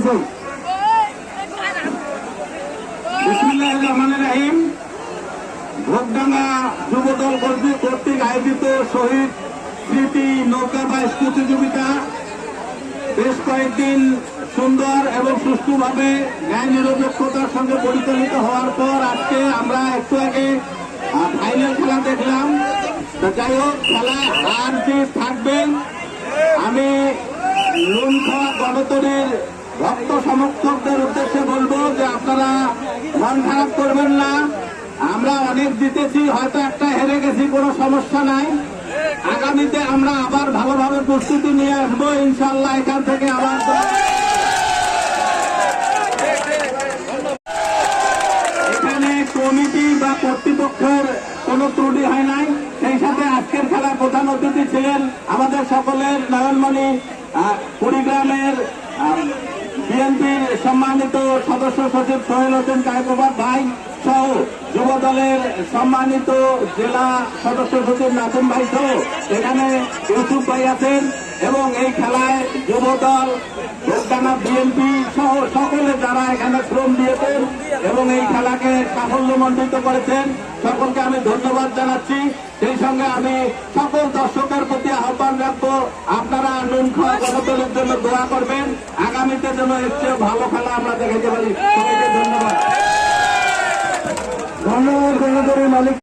চাই। বিসমিল্লাহির রহমানির রহিম। ভোগডাঙ্গা যুবদল কর্তৃক আয়োজিত শহীদ স্মৃতি নৌকাবাজ প্রতিযোগিতা বেশ কয়েকদিন সুন্দর এবং সুষ্ঠুভাবে ন্যায় নিরপেক্ষতার সঙ্গে পরিচালিত হওয়ার পর আজকে আমরা একটু আগে ফাইনাল খেলা দেখলাম। যাই হোক, খেলায় হার জিত থাকবেন। আমি নুনখোয়া গণতরীর ভক্ত সমর্থকদের উদ্দেশ্যে বলবো যে আপনারা মন খারাপ করবেন না। আমরা অনেক জিতেছি, হয়তো একটা হেরে গেছি, কোনো সমস্যা নাই। আগামীতে আমরা আবার ভালোভাবে প্রস্তুতি নিয়ে আসবো ইনশাল্লাহ। এখান থেকে আবার এখানে কমিটি বা কর্তৃপক্ষের কোনো ত্রুটি হয় নাই। সেই সাথে আজকের খেলার প্রধান অতিথি ছিলেন আমাদের সকলের নয়নমণি কুড়িগ্রামের বিএনপির সম্মানিত সদস্য সচিব সোহেল হোসেন কায়কোবাদ ভাই সহ যুব দলের সম্মানিত জেলা সদস্য সচিব নাসিম ভাই সহ এখানে ইউসুফ ভাই আছেন এবং এই খেলায় যুব দল ভোগডাঙ্গা বিএনপি সহ সকলে যারা এখানে শ্রম দিয়েছেন এবং এই খেলাকে সাফল্যমণ্ডিত করেছেন সকলকে আমি ধন্যবাদ জানাচ্ছি। সেই সঙ্গে আমি সকল দর্শকের প্রতি আহ্বান রাখবো, আপনারা নুনখোয়া গণতন্ত্রের জন্য দোয়া করবেন। আগামীতে যেন এর চেয়ে ভালো খেলা আমরা দেখাতে পারি। সবাইকে ধন্যবাদ। ধন্যবাদ গণতন্ত্রের মালিক।